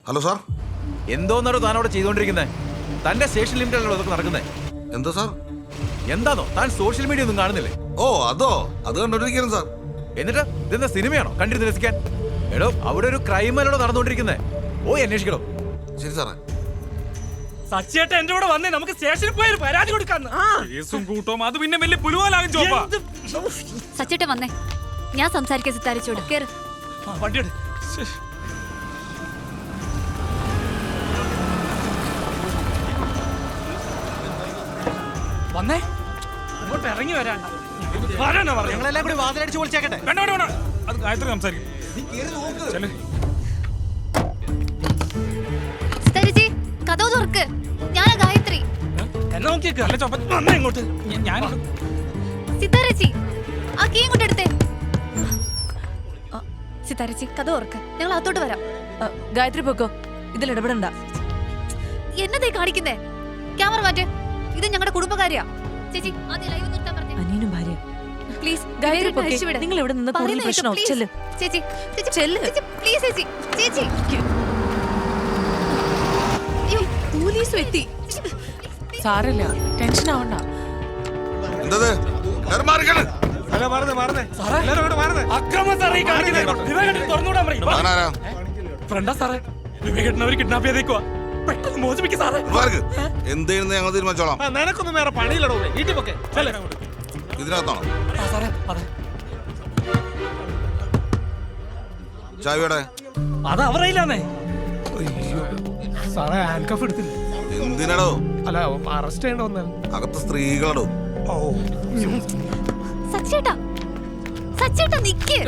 Hello sir. എന്തോന്നാണോ താൻ അവിടെ ചെയ്തുകൊണ്ടിരിക്കുന്നത്? തന്റെ സ്റ്റേഷൻ ലിമിറ്റിലല്ലോ അതൊക്കെ നടക്കുന്നത്. എന്താ സാർ? എന്താണോ താൻ സോഷ്യൽ മീഡിയ ഒന്നും കാണുന്നില്ലേ? ഓ അതോ, അത് കണ്ടോണ്ടിരിക്കുന്നു സാർ. എന്നിട്ട് ഇതെന്താ സിനിമയാണോ കണ്ടിരുന്ന് രസിക്കാൻ? എടോ അവിടെ ഒരു ക്രൈമല്ലോ നടന്നുകൊണ്ടിരിക്കുന്നത്. പോയി അന്വേഷിക്കണോ? ശരി സാറേ. സച്ചേട്ട എന്റെ കൂടെ വന്നേ, നമുക്ക് സ്റ്റേഷനിൽ പോയി ഒരു പരാതി കൊടുക്കാന്ന്. കേസും കൂട്ടവും അത് പിന്നെ വലിയ പുലുവാലാകും. ചോപ്പാ സച്ചേട്ട വന്നേ, ഞാൻ സംസാരിക്കാൻ സിത്താരിച്ചോട് കേറ്. വണ്ടിയുടെ വന്നേ, ഇങ്ങോട്ട് ഇറങ്ങി വരാൻ ഞങ്ങളെല്ലാം കൂടി വാതിലടിച്ച് പൊളിച്ചേക്കട്ടെ. വേണ്ട വേണ്ട വേണ്ട, അത് ഗായത്രി സംസാരിക്കും. സിത്താരിച്ചി കഥവ് തുറക്ക്, ഞാനാ ഗായത്രി. എന്നെ നോക്കിയേക്ക്. അല്ല ചോപ്പ വന്നേ ഇങ്ങോട്ട്. ഞാൻ സിത്താരച്ചി ആ കീ ഇങ്ങോട്ട് എടുത്തേ. സിത്താരച്ചി കഥ തുറക്ക്, ഞങ്ങൾ അകത്തോട്ട് വരാം. ഗായത്രി പൊക്കോ, ഇതിൽ ഇടപെടണ്ട. എന്നതേ കാണിക്കുന്നേ? ക്യാമറ മാറ്റ്, ഇത് ഞങ്ങളുടെ കുടുംബകാര്യാ. ചേച്ചി ആദ്യം ലൈവ് നിർത്താൻ പറഞ്ഞേ. അനിയനും ഭാര്യ പ്ലീസ് ഗായത്രി പൊക്കേ, നിങ്ങൾ ഇവിടെ നിന്ന് കൂടുതൽ പ്രശ്നം. ചെല്ല് ചേച്ചി, ചേച്ചി ചെല്ല് പ്ലീസ്. ചേച്ചി ചേച്ചി പോലീസ് എത്തി. സാരല്ല, ടെൻഷൻ ആവണ്ട. എന്തത്? ഫ്രണ്ടാ സാറേ, വിവേകേട്ടനവര് കിഡ്നാപ്പ് ചെയ്തേക്കുവാ. പെട്ടെന്ന് മോചിപ്പിക്കും സാറേ. എന്തെയ്യുന്നത് ഞങ്ങൾ തീരുമാനിച്ചോളാം. നിനക്കൊന്നും വേറെ പണിയില്ലടോ. വീട്ടിൽ പൊക്കെ ഇതിനകത്താണോ സാറേ? അതെ, ചായയുടെ? അത് അവരയില്ലാന്നേ. സാറേ ഹാൻഡ് കഫ് എടുത്തില്ല. എന്തിനാടോ? അല്ല, അറസ്റ്റ് ചെയ്യേണ്ട വന്നാൽ. അകത്ത് സ്ത്രീകളടോ. ഓ സച്ചേട്ടാ, സച്ചേട്ടാ നിക്ക്.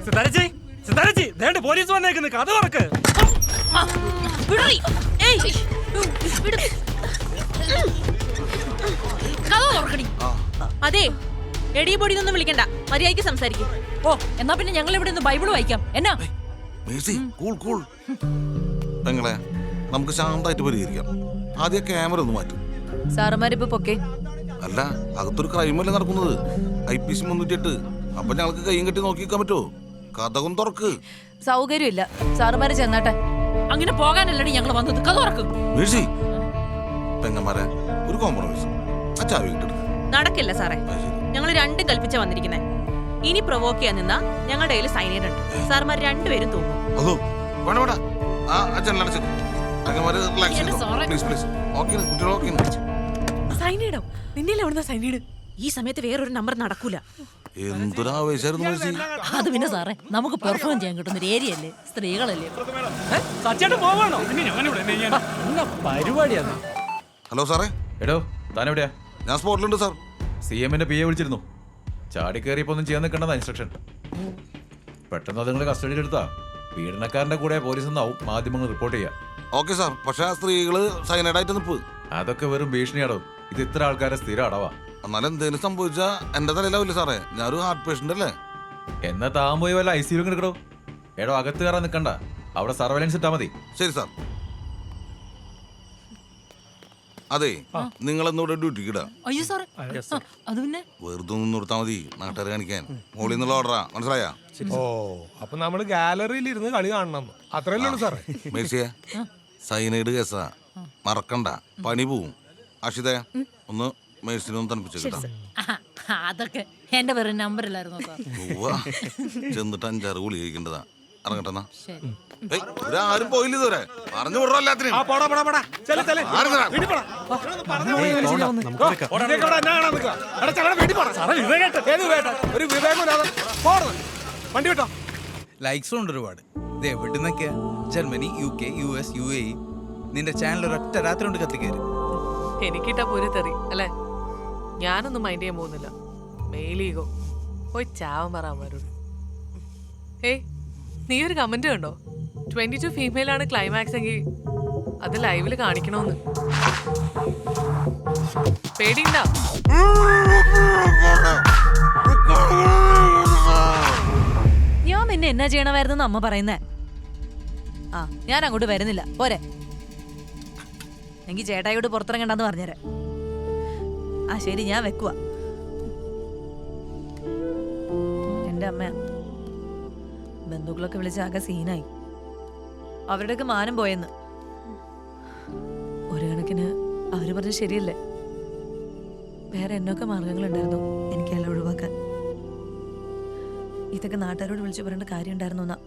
സിതാരച്ചി, സിതാരച്ചി, ദേണ്ട പോലീസ് വന്നേക്കുന്നു. കഥ തുറക്ക്. അതെ, എടി പൊടിയൊന്നും വിളിക്കണ്ട, മര്യാദയ്ക്ക് സംസാരിക്കും. ഓ, എന്നാ പിന്നെ ഞങ്ങൾ ഇവിടെ നിന്ന് ബൈബിൾ വായിക്കാം. എന്നാ പെങ്ങളെ, നമുക്ക് ശാന്തമായിട്ട് പരിഹരിക്കാം. ആദ്യം ക്യാമറ ഒന്ന് മാറ്റും. സാറന്മാരിപ്പോ പൊക്കെ. അല്ല, അകത്തൊരു ക്രൈമല്ലേ നടക്കുന്നത്. IPC 308. അപ്പൊ ഞങ്ങൾക്ക് കയ്യും കെട്ടി നോക്കിക്കാൻ പറ്റുമോ? കഥകും തുറക്ക്. സൗകര്യമില്ല, സാറുമാര് ചെന്നാട്ടെ. അങ്ങനെ പോകാനല്ലടി ഞങ്ങൾ വന്നത്. കഥ തുറക്കും. പെങ്ങന്മാരെ, ഒരു കോംപ്രമൈസ്. ആ ചാവി കിട്ടും. നടക്കില്ല സാറേ, ഞങ്ങൾ രണ്ടും കൽപ്പിച്ച വന്നിരിക്കുന്നേ. ഇനി പ്രൊവോക്ക് ചെയ്യാൻ നിന്നാ ഞങ്ങളുടെ കയ്യിൽ സൈനൈഡ് ഉണ്ട്. സാർമാർ രണ്ടുപേരും തൂങ്ങും. അതോ വേണ്ട വേണ്ട. ആ ജനലടച്ച് പെങ്ങന്മാര് റിലാക്സ് ചെയ്തോ. Please please. ഓക്കെ, കുട്ടികൾ ഓക്കെ. സൈനീടോ? നിന്നെ എവിടുന്ന സൈനീട്? ഈ സമയത്ത് വേറൊരു നമ്പർ നടക്കൂല. എന്തൊരാവേശായിരുന്നു. അത് പിന്നെ സാറേ, നമുക്ക് പെർഫോം ചെയ്യാൻ കിട്ടുന്ന ഒരു ഏരിയ അല്ലേ, സ്ത്രീകളല്ലേ. സച്ചേട്ടൻ പോവാണോ? പരിപാടിയാണ്. ഹലോ സാറേ. എടോ താൻ എവിടെയാ? ഞാൻ സ്പോട്ടിലുണ്ട് സാർ. CM-ന്റെ PA വിളിച്ചിരുന്നു. ചാടി കയറിയപ്പോ ഒന്നും ചെയ്യാൻ നിൽക്കേണ്ടതാ ഇൻസ്ട്രക്ഷൻ. പെട്ടെന്ന് അത് നിങ്ങൾ കസ്റ്റഡിയിൽ എടുത്താ പീഡനക്കാരന്റെ കൂടെ പോലീസ് എന്നാവും മാധ്യമങ്ങൾ റിപ്പോർട്ട് ചെയ്യാം. Okay sir. പക്ഷെ ആ സ്ത്രീകള് സൈനൈഡായിട്ട് നിപ്പ്. അതൊക്കെ വെറും ഭീഷണിയാടോ. ഇത് ഇത്ര ആൾക്കാരെ സ്ഥിരം അടവാ. എന്നാലും എന്തെങ്കിലും സംഭവിച്ചാ എന്റെ തലയിലാവില്ല സാറേ. ഞാനൊരു ഹാർട്ട് പേഷ്യന്റ് അല്ലേ. എന്നാ താൻ പോയി വല്ല ICU എടുക്കണോ? എടോ അകത്ത് കയറാൻ നിൽക്കണ്ട, അവിടെ സർവൈലൻസ് ഇട്ടാ മതി. ശരി സാർ. അതെ, നിങ്ങളെന്നൂടെ ഡ്യൂട്ടിക്ക് ഇടാ. അയ്യോ സാറേ, അത് പിന്നെ വെറുതെ ഒന്ന് നിർത്താ മതി, നാട്ടുകാരെ കാണിക്കാൻ. മോളിൽ നിന്നുള്ള ഓർഡറാ, മനസ്സിലായാ? ഓ, അപ്പൊ നമ്മള് ഗാലറിയിൽ ഇരുന്ന് കളി കാണണം, അത്രയല്ലേ ഉള്ളൂ സാറേ. മേഴ്സിയെ, സൈനൈഡ് കേസാ, മറക്കണ്ട, പണി പോവും. അക്ഷിതേ, ഒന്ന് മേഴ്സിനൊന്ന് തണുപ്പിച്ചേട്ടാ. അതൊക്കെ എന്റെ വേറെ നമ്പറിലായിരുന്നു സാർ. ചെന്നിട്ട് 5-6 ഗുളി കഴിക്കേണ്ടതാ. ഇറങ്ങട്ടെന്നാ. ആരും പോയില്ല ഇതുവരെ. പറഞ്ഞു വിടറോ എല്ലാത്തിനും. വണ്ടി കേട്ടോ. ലൈക്സും ഉണ്ട് ഒരുപാട്. ഇത് എവിടെ നിന്നൊക്കെയാ? Germany, UK, US, UAE. നിന്റെ ചാനൽ ഒരൊറ്റ രാത്രി കൊണ്ട് കത്തിക്കയറി. എനിക്കിട്ടാ പോരെ തെറി അല്ലേ? ഞാനൊന്നും മൈൻഡ് ചെയ്യാൻ പോകുന്നില്ല. മെയിലീഗോ പോയി ചാവൻ പറയാമാരോട്. ഏയ്, നീ ഒരു കമന്റ് കണ്ടോ? 22 ഫീമെയിൽ ആണ് ക്ലൈമാക്സ് എങ്കിൽ അത് ലൈവില് കാണിക്കണോന്ന്. പേടിയുണ്ടാ? ഞാൻ നിന്നെ എന്നാ ചെയ്യണമായിരുന്നു അമ്മ പറയുന്നേ. ആ, ഞാൻ അങ്ങോട്ട് വരുന്നില്ല, പോരെ. എനിക്ക് ചേട്ടായിയോട് പുറത്തിറങ്ങണ്ടെന്ന് പറഞ്ഞേരെ. ആ ശരി, ഞാൻ വെക്കുവാ. എന്റെ അമ്മ ബന്ധുക്കളൊക്കെ വിളിച്ച് ആകെ സീനായി. അവരുടെയൊക്കെ മാനം പോയെന്ന്. ഒരു കണക്കിന് അവര് പറഞ്ഞത് ശരിയല്ലേ. വേറെ എന്നൊക്കെ മാർഗങ്ങളുണ്ടായിരുന്നു എനിക്കെല്ലാം ഒഴിവാക്കാൻ. ഇതൊക്കെ നാട്ടുകാരോട് വിളിച്ചു പറയേണ്ട കാര്യം ഉണ്ടായിരുന്നു എന്നാ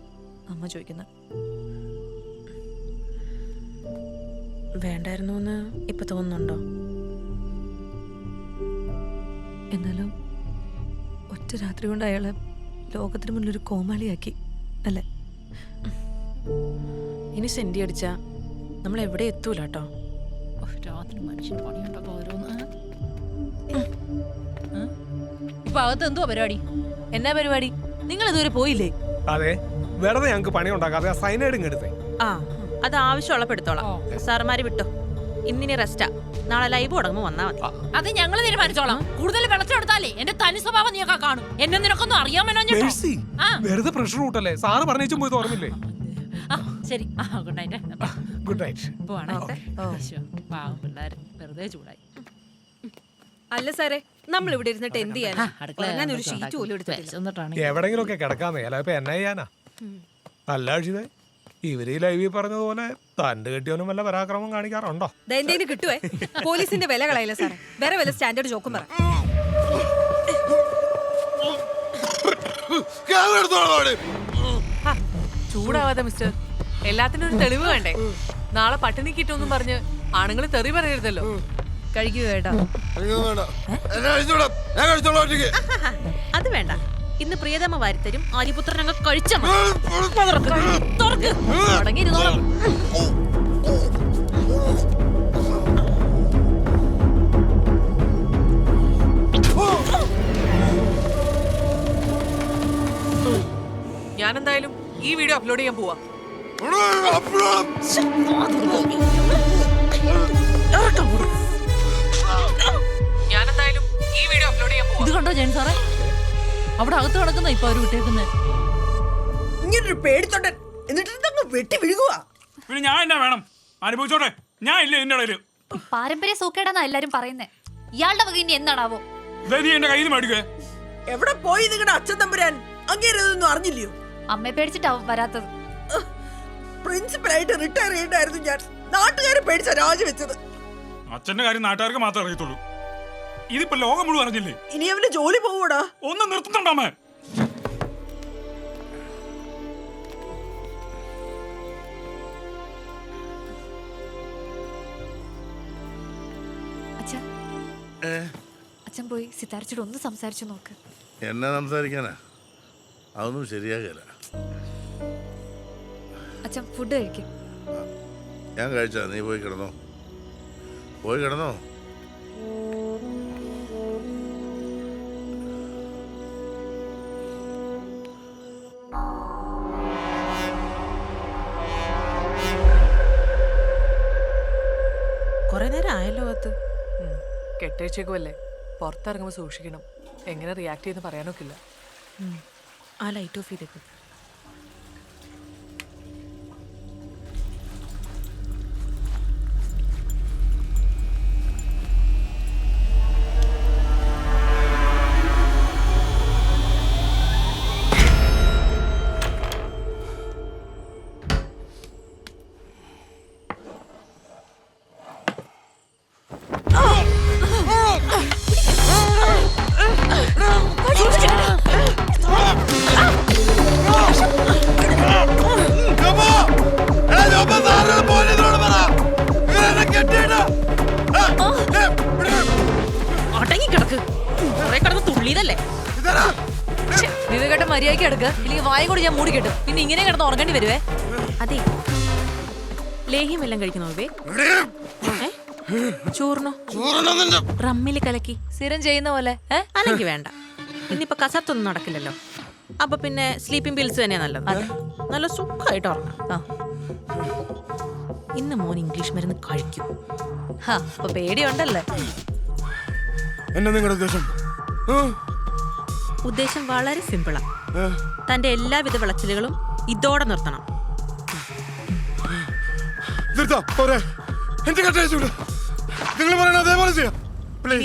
അമ്മ ചോദിക്കുന്നത്. വേണ്ടായിരുന്നു എന്ന് ഇപ്പൊ തോന്നുന്നുണ്ടോ? എന്നാലും ഒറ്റ രാത്രി കൊണ്ട് അയാളെ ലോകത്തിന് മുന്നിൽ ഒരു കോമാളിയാക്കി അല്ലേ? ഇനി സെന്റി അടിച്ചാ നമ്മൾ എവിടെ എത്തൂല കേട്ടോ. രാത്രി മനുഷ്യന് പണിയുണ്ടോ ഓരോന്ന്. ഇപ്പൊ അകത്ത് എന്തോ പരിപാടി? എന്നാ പരിപാടി? നിങ്ങൾ ഇതുവരെ പോയില്ലേ? അതെ, വെറുതെ ഞങ്ങൾക്ക് പണി ഉണ്ടാക്കാതെ സൈനൈഡ് ഇങ്ങെടുത്തേ. ആ, അത് ആവശ്യമുള്ളപ്പോ എടുത്തോളാം. സാറുമാര് വിട്ടോ, ഇന്നിനി റെസ്റ്റാ. നാളെ ലൈവ് തുടങ്ങുമ്പോ വന്നാ മതി. അത് ഞങ്ങൾ തീരുമാനിച്ചോളാം. കൂടുതൽ വെള്ളച്ചെടുത്താലേ എന്റെ തനി സ്വഭാവം നീയൊക്കെ കാണും. എന്നെ നിനക്കൊന്നും അറിയാമല്ലോ. മേഴ്സി, വെറുതെ പ്രഷർ കൂട്ടല്ലേ. സാറ് പറഞ്ഞേച്ചും പോയി ഓർമ്മില്ലേ? ശരി, ഗുഡ് നൈറ്റ്. Good night. പോവാണേ. പാവം പിള്ളേര് വെറുതെ ചൂടായി. അല്ല സാറേ, നമ്മൾ ഇവിടെ ഇരുന്നിട്ട് എന്ത് ചെയ്യാനാ? ഒരു ഷീറ്റ് പോലും എടുത്തിട്ടില്ല. എവിടെങ്കിലും ഒക്കെ കിടക്കാന്നേ. അല്ല ഇപ്പൊ എന്നാ ചെയ്യാനാ? അല്ല അക്ഷിതേ, ഇവര് ഈ ലൈവിൽ പറഞ്ഞതുപോലെ തണ്ട് കെട്ടിയവനും വല്ല പരാക്രമം കാണിക്കാറുണ്ടോ? എന്തേലും കിട്ടുവേ. പോലീസിന്റെ വില കളയില്ല സാറേ. വേറെ വല്ല സ്റ്റാൻഡേർഡ് ജോക്കും പറ. ചൂടാവാതെ മിസ്റ്റർ, എല്ലാത്തിനും ഒരു തെളിവ് വേണ്ടേ? നാളെ പട്ടിണി കിട്ടുമെന്നും പറഞ്ഞ് ആണുങ്ങൾ തെറി പറയരുതല്ലോ. കഴിക്കുക കേട്ടോ. അത് വേണ്ട. ഇന്ന് പ്രിയതമ വാരിത്തരും. ആര്യപുത്രൻ അങ്ങ് കഴിച്ച തുടങ്ങിയിരുന്നോളാം. ഞാനെന്തായാലും ഈ വീഡിയോ അപ്ലോഡ് ചെയ്യാൻ പോവാ. ഞാനെന്തായാലും ഈ വീഡിയോ അപ്ലോഡ് ചെയ്യാൻ പോവാ. ഇത് കണ്ടോ ജയൻ സാറേ? അവിടെ അകത്ത് കിടക്കുന്ന ഇപ്പൊ അവര് വിട്ടേക്കുന്നത്. ഇങ്ങനൊരു പേടിത്തൊണ്ടൻ എന്നിട്ട് വെട്ടി വിഴുകുക. പിന്നെ ഞാൻ എന്നാ വേണം? അനുഭവിച്ചോട്ടെ. ഞാൻ ഇല്ല എന്റെ ഇടയില്. പാരമ്പര്യ സൂക്കേടാന്നാ എല്ലാരും പറയുന്നേ. ഇയാളുടെ വക ഇനി എന്താണാവോ? നീ എന്റെ കയ്യിൽ നിന്ന് മേടിക്കേ. എവിടെ പോയി നിങ്ങളുടെ അച്ഛൻ തമ്പുരാൻ? അങ്ങേരതൊന്നും അറിഞ്ഞില്ലയോ? അമ്മയെ പേടിച്ചിട്ടാവും വരാത്തത്. പ്രിൻസിപ്പലായിട്ട് റിട്ടയർ ചെയ്യണ്ടായിരുന്നു ഞാൻ. നാട്ടുകാരെ പേടിച്ച രാജിവെച്ചത്. അച്ഛന്റെ കാര്യം നാട്ടുകാർക്ക് മാത്രമേ അറിയത്തുള്ളൂ. ഇതിപ്പോ ലോകം മുഴുവൻ അറിഞ്ഞില്ലേ? ഇനി അവന് ജോലി പോവൂടാ. ഒന്ന് നിർത്തുന്നുണ്ടോ അമ്മ? അച്ഛൻ പോയി സിതാരിച്ചോട് ഒന്ന് സംസാരിച്ചു നോക്ക്. എന്നെ സംസാരിക്കാനാ? അതൊന്നും ശരിയാകില്ല. അച്ഛൻ ഫുഡ് കഴിക്കും. ഞാൻ കഴിച്ചാ. നീ പോയി കിടന്നോ. പോയി കിടന്നോ. കൊറേ നേരം ആയല്ലോ അകത്ത്. കെട്ടേച്ചേക്കുമല്ലേ, പുറത്തിറങ്ങുമ്പോൾ സൂക്ഷിക്കണം. എങ്ങനെ റിയാക്ട് ചെയ്യുന്ന പറയാനൊക്കില്ല. ആ ലൈറ്റ് ഓഫ് ചെയ്തേക്കും. അടങ്ങിക്കിടക്ക്. കുറെ കിടന്ന് തുള്ളിയതല്ലേ. വിവേകേട്ടൻ മര്യാദയ്ക്ക് എടുക്കുക, ഇല്ലെങ്കിൽ വായ കൂടി ഞാൻ മൂടി കെട്ടും. പിന്നെ ഇങ്ങനെ കിടന്ന് ഉറങ്ങേണ്ടി വരുവേ. അതെ, ലേഹ്യം എല്ലാം കഴിക്കണോ വിവേക്? ചോറിനോ? റമ്മില് കലക്കി സ്ഥിരം ചെയ്യുന്ന പോലെ. അല്ലെങ്കിൽ വേണ്ട. ഇന്നിപ്പോ കസർത്തൊന്നും നടക്കില്ലല്ലോ. അപ്പൊ പിന്നെ സ്ലീപ്പിംഗ് പിൽസ് തന്നെയാ നല്ലത്. നല്ല സുഖമായിട്ട് ഉറങ്ങാം. ഇന്ന് മോൻ ഇംഗ്ലീഷ് മരുന്ന് കഴിക്കും. അപ്പൊ പേടിയുണ്ടല്ലേ? എന്നാ നിങ്ങളുടെ ഉദ്ദേശം? ഉദ്ദേശം വളരെ സിമ്പിളാ. തന്റെ എല്ലാവിധ വിളച്ചിലുകളും ഇതോടെ നിർത്തണം.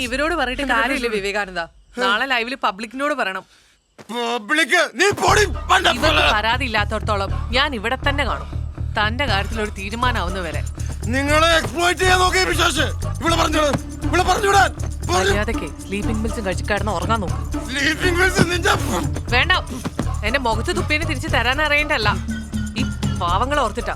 ഇവരോട് പറഞ്ഞിട്ട് കാര്യമില്ല വിവേകാനന്ദ. നാളെ ലൈവില് പബ്ലിക്കിനോട് പറയണം. നീ ഇവർക്ക് പരാതി ഇല്ലാത്തടത്തോളം ഞാൻ ഇവിടെ തന്നെ കാണും. തന്റെ കാര്യത്തിൽ ഒരു തീരുമാനമാവുന്ന വരെ നിങ്ങളെ എക്സ്പ്ലോയിറ്റ് ചെയ്യാൻ നോക്കിയ വിശ്വാസ് ഇവിടെ പറഞ്ഞുവിടാൻ മര്യാദക്ക് സ്ലീപ്പിംഗ് പിൽസും കഴിച്ച് കിടന്ന് ഉറങ്ങാൻ നോക്കും. സ്ലീപ്പിംഗ് പിൽസ് നിന്റെ വേണ്ട, എന്റെ മുഖത്ത് തുപ്പിനെ തിരിച്ചു തരാൻ അറിയണ്ടല്ല, ഈ പാവങ്ങളെ ഓർത്തിട്ടാ.